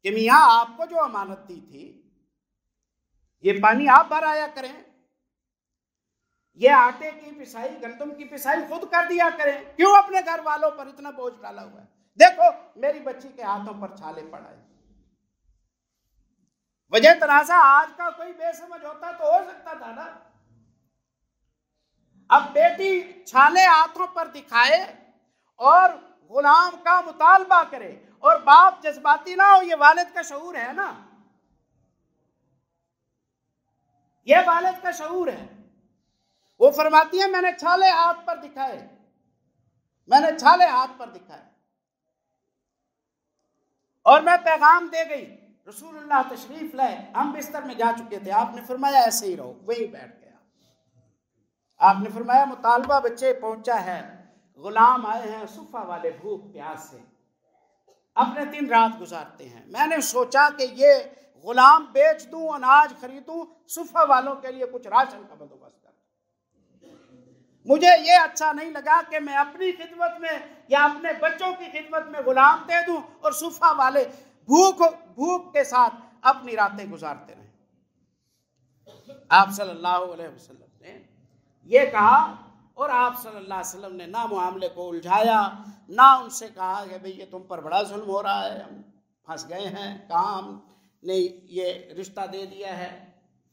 کہ میاں آپ کو جو امانت دی تھی یہ پانی آپ بھر آیا کریں، یہ آٹے کی پسائی، گندم کی پسائی خود کر دیا کریں، کیوں اپنے گھر والوں پر اتنا بوجھ ڈالا ہوا ہے؟ دیکھو میری بچی کے ہاتھوں پر چھالے پڑا ہے۔ وجہ تنازع آج کا کوئی بے سمجھ ہوتا تو ہو سکتا تھا نا، اب بیٹی چھالے ہاتھوں پر دکھائے اور غلام کا مطالبہ کرے اور باپ جذباتی نہ ہو، یہ والد کا شعور ہے نا، یہ والد کا شعور ہے۔ وہ فرماتی ہے میں نے چھالے ہاتھ پر دکھائے، میں نے چھالے ہاتھ پر دکھائے اور میں پیغام دے گئی۔ رسول اللہ تشریف لائے، ہم بستر میں جا چکے تھے، آپ نے فرمایا ایسے ہی رہو، وہیں بیٹھ گیا۔ آپ نے فرمایا مطالبہ بچے پہنچا ہے، غلام آئے ہیں صفہ والے، بھوک پیاس سے اپنے دن رات گزارتے ہیں، میں نے سوچا کہ یہ غلام بیچ دوں، اناج خریدوں، صفہ والوں کے لیے کچھ راشن کا بندوبست کروں۔ مجھے یہ اچھا نہیں لگا کہ میں اپنی خدمت میں یا اپنے بچوں کی خدمت میں غلام دے دوں اور صفہ والے بھوک کے ساتھ اپنی راتیں گزارتے رہیں۔ آپ صلی اللہ علیہ وسلم نے یہ کہا اور آپ صلی اللہ علیہ وسلم نے نہ معاملے کو الجھایا، نہ ان سے کہا کہ بھئی یہ تم پر بڑا ظلم ہو رہا ہے، ہم پھنس گئے ہیں، کہاں ہم نے یہ رشتہ دے دیا ہے،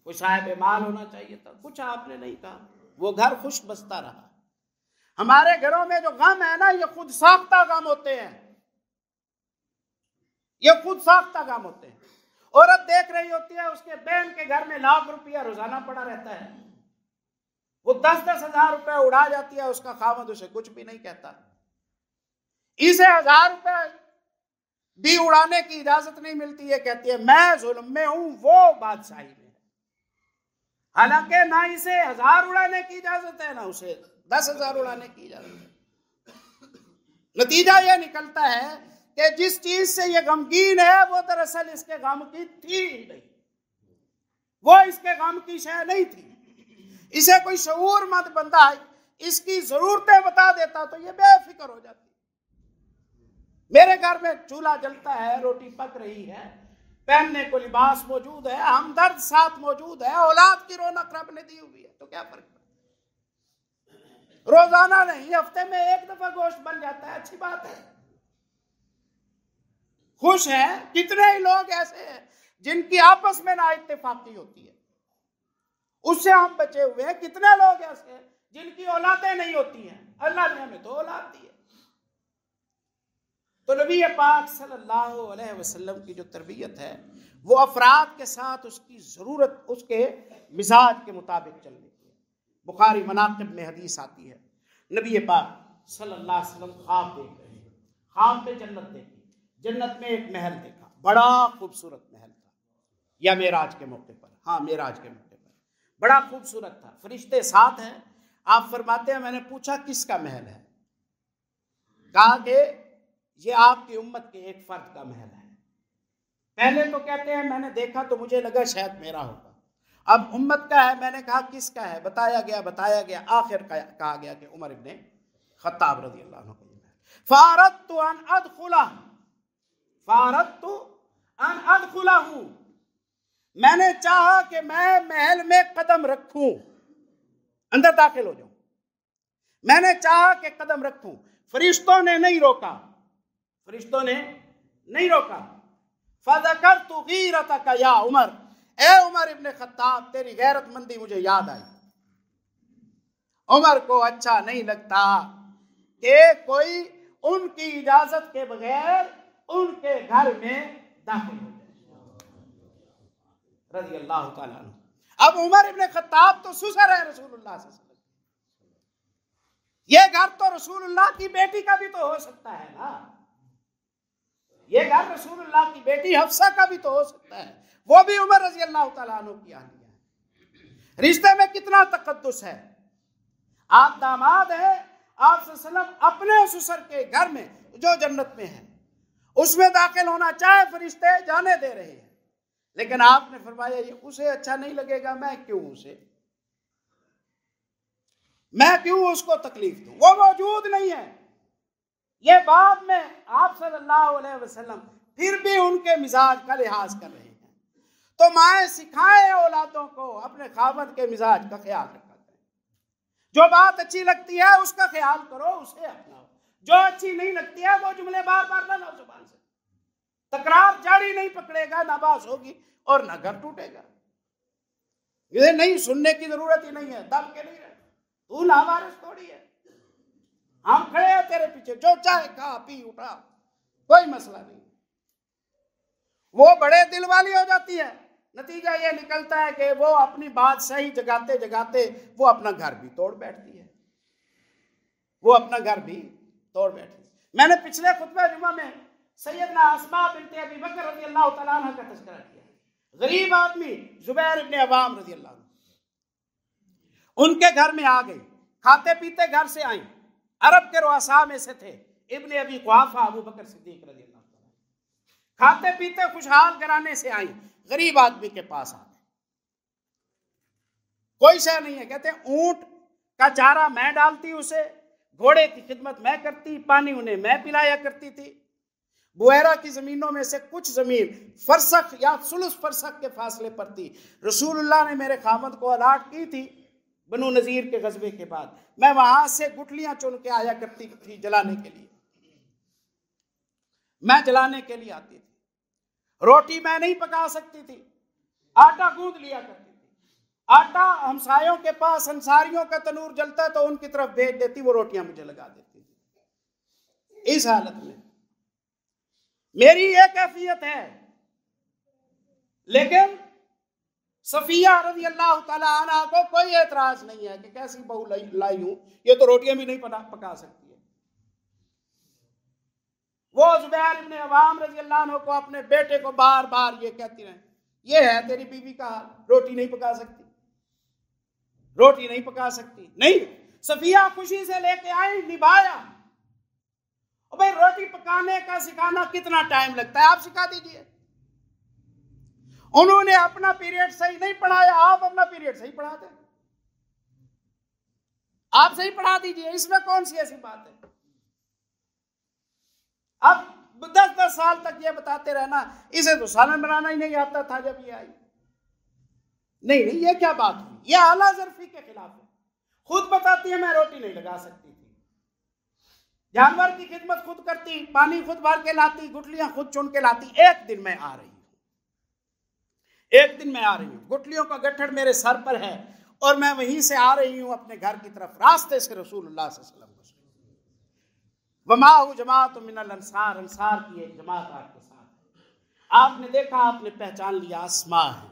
کوئی صاحب مال ہونا چاہیے تھا، کچھ آپ نے نہیں کہا، وہ گھر خوش بستا رہا۔ ہمارے گھروں میں جو غم ہے نا، یہ خود ساختہ غم ہوتے ہیں، یہ خود ساختہ غم ہوتے ہیں۔ عورت دیکھ رہی ہوتی ہے اس کے بہن کے گھر میں لاکھ روپیہ روزانہ پڑا رہتا ہے، وہ 10-10 ہزار روپے اڑا جاتی ہے، اس کا خاوند اسے کچھ بھی نہیں کہتا، اسے 1000 روپے بھی اڑانے کی اجازت نہیں ملتی، یہ کہتی ہے میں ظلم میں ہوں، وہ بادشاہی میں ہے۔ حالانکہ نہ اسے 1000 اڑانے کی اجازت ہے، نہ اسے 10,000 اڑانے کی اجازت ہے۔ نتیجہ یہ نکلتا ہے کہ جس چیز سے یہ غمگین ہے وہ دراصل اس کے غم کی تھی ہی نہیں، وہ اس کے غم کی شے نہیں تھی۔ اسے کوئی شعور مند بندہ اس کی ضرورتیں بتا دیتا تو یہ بے فکر ہو جاتی۔ میرے گھر میں چولہا جلتا ہے، روٹی پک رہی ہے، پہننے کو لباس موجود ہے، ہمدرد ساتھ موجود ہے، اولاد کی رونق رب نے دی ہوئی ہے، تو کیا فرق پڑتا؟ روزانہ نہیں، ہفتے میں ایک دفعہ گوشت بن جاتا ہے، اچھی بات ہے، خوش ہیں۔ کتنے ہی لوگ ایسے ہیں جن کی آپس میں نا اتفاقی ہوتی ہے، اس سے ہم بچے ہوئے ہیں۔ کتنے لوگ ایسے ہیں جن کی اولادیں نہیں ہوتی ہیں، اللہ نے ہمیں تو اولاد دی ہے۔ تو نبی پاک صلی اللہ علیہ وسلم کی جو تربیت ہے وہ افراد کے ساتھ اس کی ضرورت، اس کے مزاج کے مطابق چلنے کی ہے۔ بخاری مناقب میں حدیث آتی ہے، نبی پاک صلی اللہ علیہ وسلم خواب دیکھ رہے ہیں، خواب میں جنت دیکھی، جنت میں ایک محل دیکھا، بڑا خوبصورت محل تھا، یا معراج کے موقع پر، ہاں معراج کے موقع پر بڑا خوبصورت تھا، فرشتے ساتھ ہیں۔ آپ فرماتے ہیں میں نے پوچھا کس کا محل ہے؟ کہا کہ یہ آپ کی امت کے ایک فرد کا محل ہے۔ پہلے تو کہتے ہیں میں نے دیکھا تو مجھے لگا شاید میرا ہوگا، اب امت کا ہے، میں نے کہا کس کا ہے؟ بتایا گیا، آخر کہا گیا کہ عمر ابن خطاب رضی اللہ عنہ کا فاردت ان ادخلہ، میں نے چاہا کہ میں محل میں قدم رکھوں، اندر داخل ہو جاؤں، میں نے چاہا کہ قدم رکھوں، فرشتوں نے نہیں روکا، فَذَكَرْتُ غِيرَتَكَ یا عمر، اے عمر ابن خطاب تیری غیرت مندی مجھے یاد آئی۔ عمر کو اچھا نہیں لگتا کہ کوئی ان کی اجازت کے بغیر ان کے گھر میں داخل ہو جائے، رضی اللہ تعالیٰ عنہ۔ اب عمر ابن خطاب تو سسر ہے رسول اللہ صلی اللہ علیہ وسلم، یہ گھر تو رسول اللہ کی بیٹی کا بھی تو ہو سکتا ہے نا، یہ گھر رسول اللہ کی بیٹی حفصہ کا بھی تو ہو سکتا ہے، وہ بھی عمر رضی اللہ تعالیٰ عنہ کی اہلیہ ہے۔ رشتے میں کتنا تقدس ہے، آپ داماد ہیں، آپ صلی اللہ علیہ وسلم اپنے سسر کے گھر میں جو جنت میں ہے اس میں داخل ہونا چاہے فرشتے جانے دے رہے ہیں، لیکن آپ نے فرمایا یہ اسے اچھا نہیں لگے گا، میں کیوں اس کو تکلیف دوں، وہ موجود نہیں ہے۔ یہ بعد میں آپ صلی اللہ علیہ وسلم پھر بھی ان کے مزاج کا لحاظ کر رہے ہیں۔ تو مائیں سکھائیں اولادوں کو اپنے خاوند کے مزاج کا خیال رکھا کریں، جو بات اچھی لگتی ہے اس کا خیال کرو، اسے اپناؤ، جو اچھی نہیں لگتی ہے وہ جملے بار بار نہ لو زبان سے، تکرار جاڑی نہیں پکڑے گا، نہ باس ہوگی اور نہ گھر ٹوٹے گا۔ یہ نہیں سننے کی ضرورت ہی نہیں ہے، دب کے نہیں رہے، تو لاوارث تھوڑی ہے، ہم کھڑے ہیں تیرے پیچھے، جو چاہے کھا پی اٹھا، کوئی مسئلہ نہیں۔ وہ بڑے دل والی ہو جاتی ہے، نتیجہ یہ نکلتا ہے کہ وہ اپنی بات صحیح جگاتے جگاتے وہ اپنا گھر بھی توڑ بیٹھتی ہے، میں نے پچھلے خطبہ جمعہ میں سیدنا اسماء بنت ابی بکر رضی اللہ تعالیٰ عنہ کا تذکرہ کیا، غریب آدمی زبیر ابن عوام رضی اللہ عنہ ان کے گھر میں آ گئی، کھاتے پیتے گھر سے آئیں، عرب کے رؤساء میں سے تھے ابن ابی قحافہ ابو بکر صدیق رضی اللہ عنہ، کھاتے پیتے خوشحال گھرانے سے آئیں، غریب آدمی کے پاس آ گئے، کوئی شے نہیں ہے، کہتے ہیں اونٹ کا چارہ میں ڈالتی اسے، گھوڑے کی خدمت میں کرتی، پانی انہیں میں پلایا کرتی تھی، بویرہ کی زمینوں میں سے کچھ زمین فرسخ یا ثلث فرسخ کے فاصلے پر تھی، رسول اللہ نے میرے خاوند کو الاٹ کی تھی، بنو نذیر کے غزوے کے بعد میں وہاں سے گٹھلیاں چن کے آیا کرتی تھی جلانے کے لیے. میں جلانے کے لیے آتی تھی. روٹی میں نہیں پکا سکتی تھی, آٹا گوندھ لیا کرتی تھی. آٹا ہمسایوں کے پاس انصاریوں کا تنور جلتا ہے تو ان کی طرف بھیج دیتی, وہ روٹیاں مجھے لگا دیتی تھی. اس حالت میں میری یہ کیفیت ہے. لیکن صفیہ رضی اللہ تعالیٰ عنہ کو کوئی اعتراض نہیں ہے کہ کیسی بہو لائی ہوں, یہ تو روٹیاں بھی نہیں پکا سکتی ہے. وہ زبیر ابن عوام رضی اللہ عنہ کو اپنے بیٹے کو بار بار یہ کہتی رہے, یہ ہے تیری بیوی کا حال, روٹی نہیں پکا سکتی, روٹی نہیں پکا سکتی. نہیں, صفیہ خوشی سے لے کے آئی, نبھایا. اور بھائی روٹی پکانے کا سکھانا کتنا ٹائم لگتا ہے, آپ سکھا دیجئے. انہوں نے اپنا پیریڈ صحیح نہیں پڑھایا, آپ اپنا پیریڈ صحیح پڑھا دیں, آپ صحیح پڑھا دیجئے, اس میں کون سی ایسی بات ہے. اب 10 سال تک یہ بتاتے رہنا اسے تو سالن بنانا ہی نہیں آتا تھا جب یہ آئی. نہیں, یہ کیا بات ہوئی, یہ اعلیٰ ظرفی کے خلاف ہے. خود بتاتی ہے میں روٹی نہیں لگا سکتی تھی, جانور کی خدمت خود کرتی, پانی خود بھر کے لاتی, گٹھلیاں خود چن کے لاتی. ایک دن میں آ رہی ہوں, گٹھلیوں کا گٹھڑ میرے سر پر ہے اور میں وہیں سے آ رہی ہوں اپنے گھر کی طرف. راستے سے رسول اللہ صلی اللہ علیہ وسلم ومعہ جماعت من الانصار, انصار کی ایک جماعت آپ کے ساتھ. آپ نے دیکھا, آپ نے پہچان لیا, اسماء ہے,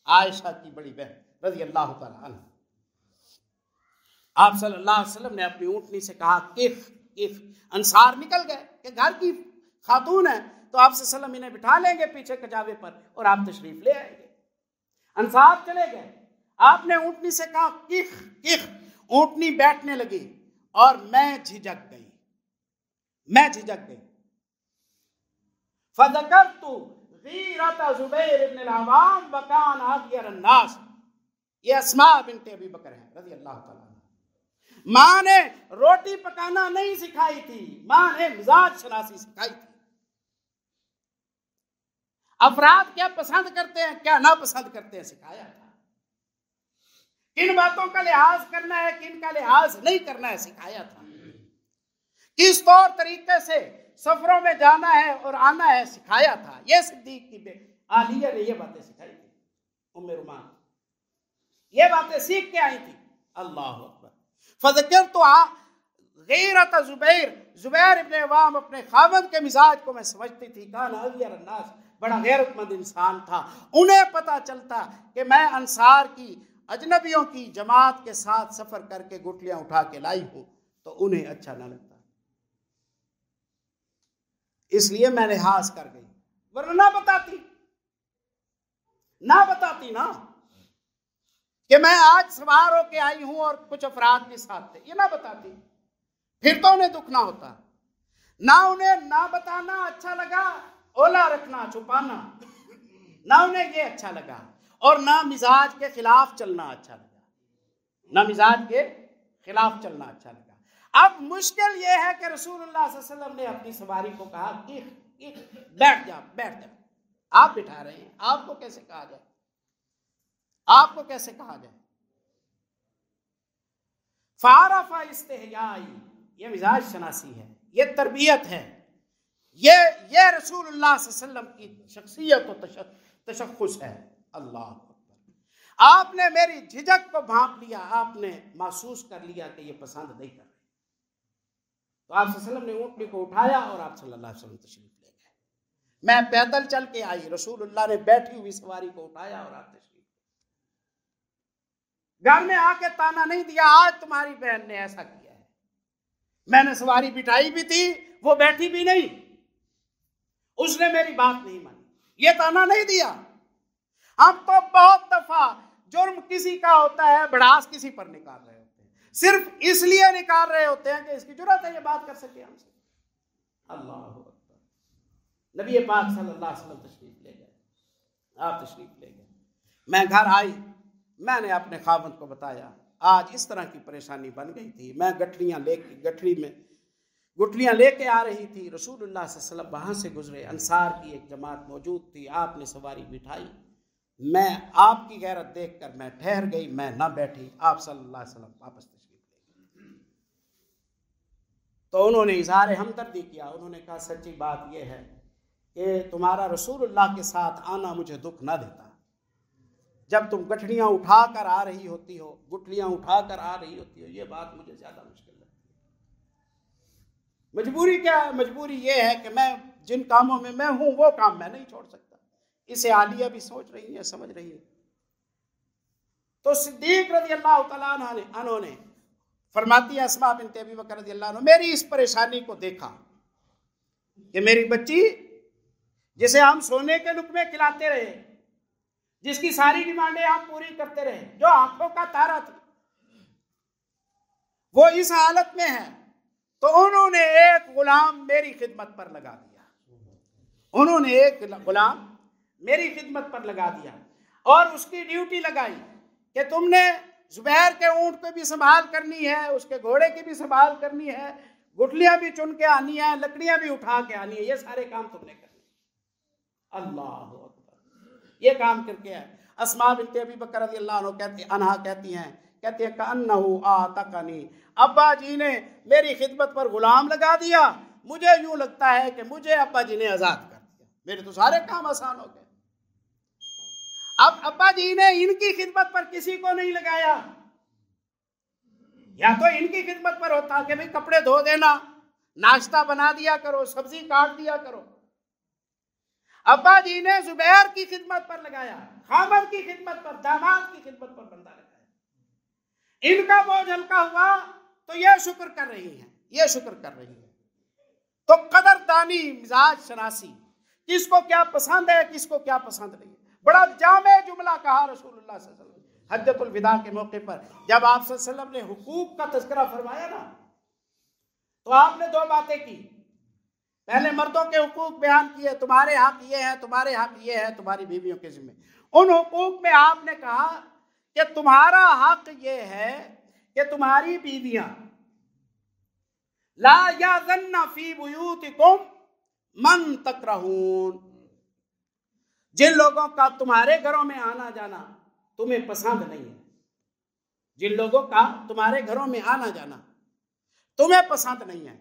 عائشہ کی بڑی بہن رضی اللہ تعالیٰ عنہ. آپ صلی اللہ علیہ وسلم نے اپنی اونٹنی سے کہا کف. انصار نکل گئے کہ گھر کی خاتون ہے تو آپ صلی اللہ علیہ وسلم انہیں بٹھا لیں گے پیچھے کجاوے پر اور آپ تشریف لے آئیں گے. انصار چلے گئے. آپ نے اونٹنی سے کہا کف. اونٹنی بیٹھنے لگی اور میں جھجک گئی. فذکرت غیرۃ زبیر بن العوام وکان اغیر الناس. یہ اسماء بنت ابی بکر ہے رضی اللہ تعالیٰ. ماں نے روٹی پکانا نہیں سکھائی تھی, ماں نے مزاج شناسی سکھائی تھی. افراد کیا پسند کرتے ہیں کیا ناپسند کرتے ہیں سکھایا تھا. کن باتوں کا لحاظ کرنا ہے کن کا لحاظ نہیں کرنا ہے سکھایا تھا. کس طور طریقے سے سفروں میں جانا ہے اور آنا ہے سکھایا تھا. یہ صدیق کی عالیہ نے یہ باتیں سکھائی تھی. ام رومان یہ باتیں سیکھ کے آئی تھی. اللہ اکبر. فذکرت غیرۃ زبیر ابن عوام, اپنے خاوند کے مزاج کو میں سمجھتی تھی. کان اغیر الناس, بڑا غیرت مند انسان تھا. انہیں پتا چلتا کہ میں انصار کی اجنبیوں کی جماعت کے ساتھ سفر کر کے گٹھلیاں اٹھا کے لائی ہوں تو انہیں اچھا نہ لگتا, اس لیے میں لحاظ کر گئی. ورنہ نہ بتاتی نا کہ میں آج سوار ہو کے آئی ہوں اور کچھ افراد بھی ساتھ تھے, یہ نہ بتاتی, پھر تو انہیں دکھ نہ ہوتا. نہ انہیں نہ بتانا اچھا لگا, اولا رکھنا چھپانا نہ انہیں یہ اچھا لگا, اور نہ مزاج کے خلاف چلنا اچھا لگا. اب مشکل یہ ہے کہ رسول اللہ صلی اللہ علیہ وسلم نے اپنی سواری کو کہا بیٹھ جا. آپ بٹھا رہے ہیں, آپ کو کیسے کہا جائے. فعرف استحیائی, یہ مزاج شناسی ہے, یہ تربیت ہے, یہ رسول اللہ صلی اللہ علیہ وسلم کی شخصیت و تشخص ہے. اللہ اکبر. آپ نے میری جھجک کو بھانپ لیا, آپ نے محسوس کر لیا کہ یہ پسند نہیں کر رہے, تو آپ صلی اللہ علیہ وسلم نے اونٹنی کو اٹھایا اور آپ صلی اللہ علیہ وسلم تشریف لے گئے. میں پیدل چل کے آئی, رسول اللہ نے بیٹھی ہوئی سواری کو اٹھایا اور آپ تشریف. گھر میں آ کے تانا نہیں دیا آج تمہاری بہن نے ایسا کیا ہے. میں نے سواری بٹھائی بھی تھی, وہ بیٹھی بھی نہیں, اس نے میری بات نہیں مانی, یہ تانا نہیں دیا. ہم تو بہت دفعہ جرم کسی کا ہوتا ہے, بڑاس کسی پر نکال رہے ہوتے ہیں, صرف اس لیے نکال رہے ہوتے ہیں کہ اس کی جرأت ہے یہ بات کر سکے ہم سے. اللہ اکبر. نبی پاک صلی اللہ علیہ وسلم تشریف لے گئے, آپ تشریف لے گئے. میں گھر آئی, میں نے اپنے خاوند کو بتایا آج اس طرح کی پریشانی بن گئی تھی. میں گٹھلیاں لے کے آ رہی تھی, رسول اللہ صلی اللہ علیہ وسلم وہاں سے گزرے, انصار کی ایک جماعت موجود تھی, آپ نے سواری بٹھائی, میں آپ کی غیرت دیکھ کر میں ٹھہر گئی، میں نہ بیٹھی، آپ صلی اللہ علیہ وسلم واپس تشریف لے گئے۔ تو انہوں نے اظہار ہمدردی کیا، انہوں نے کہا سچی بات یہ ہے کہ تمہارا رسول اللہ کے ساتھ آنا مجھے دکھ نہ دیتا، جب تم گٹھڑیاں اٹھا کر آ رہی ہوتی ہو، گٹھلیاں اٹھا کر آ رہی ہوتی ہو، یہ بات مجھے زیادہ مشکل لگتی ہے۔ مجبوری کیا ہے؟ مجبوری یہ ہے کہ میں جن کاموں میں ہوں وہ کام میں نہیں چھوڑ سکتا۔ اسے عالیہ بھی سوچ رہی ہے، سمجھ رہی ہے۔ تو صدیق رضی اللہ تعالیٰ عنہ نے فرماتی ہے اسماء بنت ابی بکر رضی اللہ عنہ، میری اس پریشانی کو دیکھا کہ میری بچی جسے ہم سونے کے لقمے کھلاتے رہے، جس کی ساری ڈیمانڈیں ہم پوری کرتے رہے، جو آنکھوں کا تارا تھی، وہ اس حالت میں ہے۔ تو انہوں نے ایک غلام میری خدمت پر لگا دیا، انہوں نے ایک غلام میری خدمت پر لگا دیا اور اس کی ڈیوٹی لگائی کہ تم نے زبیر کے اونٹ کو بھی سنبھال کرنی ہے، اس کے گھوڑے کی بھی سنبھال کرنی ہے، گٹھلیاں بھی چن کے آنی ہے، لکڑیاں بھی اٹھا کے آنی ہے، یہ سارے کام تم نے کرنے۔ اللہ اکبر، یہ کام کر کے ہے۔ اسماء بنت ابی بکر رضی اللہ عنہ کہتی ہیں کأنہ آتقنی، ابا جی نے میری خدمت پر غلام لگا دیا، مجھے یوں لگتا ہے کہ مجھے ابا جی نے آزاد کر دیا، میرے تو سارے کام آسان ہو گئے۔ اب ابا جی نے ان کی خدمت پر کسی کو نہیں لگایا، یا تو ان کی خدمت پر ہوتا کہ بھئی کپڑے دھو دینا، ناشتہ بنا دیا کرو، سبزی کاٹ دیا کرو۔ ابا جی نے زبیر کی خدمت پر لگایا، خامد کی خدمت پر، داماد کی خدمت پر بندہ لگایا۔ ان کا بوجھ ہلکا ہوا تو یہ شکر کر رہی ہیں، یہ شکر کر رہی ہیں۔ تو قدردانی، مزاج شناسی، کس کو کیا پسند ہے، کس کو کیا پسند نہیں ہے۔ بڑا جامع جملہ کہا رسول اللہ صلی اللہ علیہ وسلم حجۃ الوداع کے موقع پر، جب آپ صلی اللہ علیہ وسلم نے حقوق کا تذکرہ فرمایا نا، تو آپ نے دو باتیں کی۔ پہلے مردوں کے حقوق بیان کیے، تمہارے حق یہ ہے، تمہارے حق یہ ہے، تمہاری بیویوں کے ذمہ۔ ان حقوق میں آپ نے کہا کہ تمہارا حق یہ ہے کہ تمہاری بیویاں لا یاذن فی بیوتکم من تکرہون، جن لوگوں کا تمہارے گھروں میں آنا جانا تمہیں پسند نہیں ہے، جن لوگوں کا تمہارے گھروں میں آنا جانا تمہیں پسند نہیں ہے،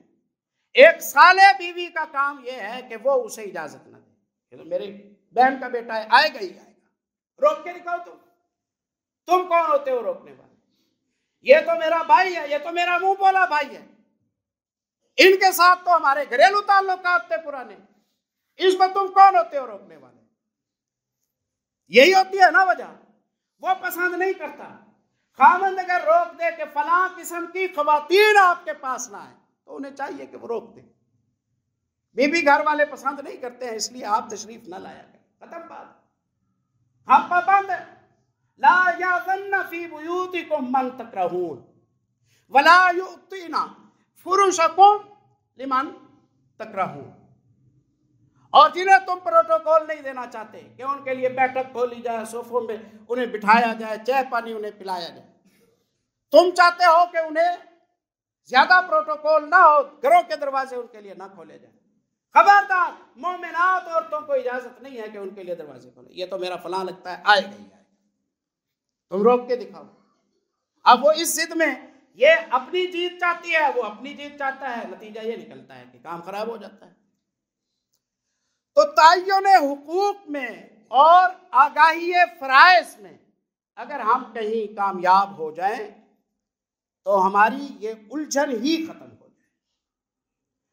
ایک صالح بیوی کا کام یہ ہے کہ وہ اسے اجازت نہ دے۔ یہ تو میری بہن کا بیٹا ہے، آئے گا ہی آئے گا، روک کے دکھاؤ تم کون ہوتے ہو روکنے والے؟ یہ تو میرا بھائی ہے، یہ تو میرا منہ بولا بھائی ہے، ان کے ساتھ تو ہمارے گھریلو تعلقات تھے پرانے، اس کو تم کون ہوتے ہو روکنے والے؟ یہی ہوتی ہے نا وجہ، وہ پسند نہیں کرتا۔ خاوند اگر روک دے کہ فلاں قسم کی خواتین آپ کے پاس نہ آئے تو انہیں چاہیے کہ وہ روک دیں۔ بیوی گھر والے پسند نہیں کرتے ہیں، اس لیے آپ تشریف نہ لایا کریں، ختم بات۔ ہم پابند ہیں، لا یاذن فی بیوتکم من تکرہون ولا یؤتین فرشکم لمن تکرہون، اور جنہیں تم پروٹوکول نہیں دینا چاہتے کہ ان کے لیے بیٹھک کھولی جائے، صوفوں میں انہیں بٹھایا جائے، چائے پانی انہیں پلایا جائے، تم چاہتے ہو کہ انہیں زیادہ پروٹوکول نہ ہو، گھروں کے دروازے ان کے لیے نہ کھولے جائیں۔ خبردار، مومنات عورتوں کو اجازت نہیں ہے کہ ان کے لیے دروازے کھولے، یہ تو میرا فلاں لگتا ہے، آئے گا ہی آئے گا، تم روک کے دکھاؤ۔ اب وہ اس ضد میں یہ اپنی جیت چاہتی ہے، وہ اپنی جیت چاہتا ہے، نتیجہ یہ نکلتا ہے کہ کام خراب ہو جاتا ہے۔ تو تعین حقوق میں اور آگاہی فرائض میں اگر ہم کہیں کامیاب ہو جائیں تو ہماری یہ الجھن ہی ختم ہو جائے۔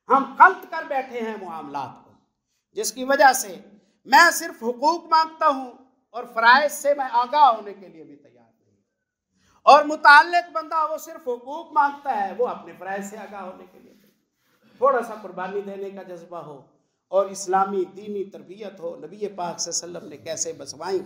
ہم خلط کر بیٹھے ہیں معاملات کو، جس کی وجہ سے میں صرف حقوق مانگتا ہوں اور فرائض سے میں آگاہ ہونے کے لیے بھی تیار نہیں، اور متعلق بندہ وہ صرف حقوق مانگتا ہے، وہ اپنے فرائض سے آگاہ ہونے کے لیے تھوڑا سا قربانی دینے کا جذبہ ہو اور اسلامی دینی تربیت ہو۔ نبی پاک صلی اللہ علیہ وسلم نے کیسے بسوائیں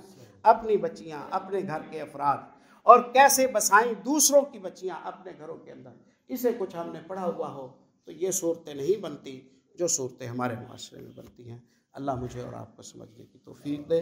اپنی بچیاں، اپنے گھر کے افراد، اور کیسے بسائیں دوسروں کی بچیاں اپنے گھروں کے اندر، اسے کچھ ہم نے پڑھا ہوا ہو تو یہ صورتیں نہیں بنتی جو صورتیں ہمارے معاشرے میں بنتی ہیں۔ اللہ مجھے اور آپ کو سمجھنے کی توفیق دے۔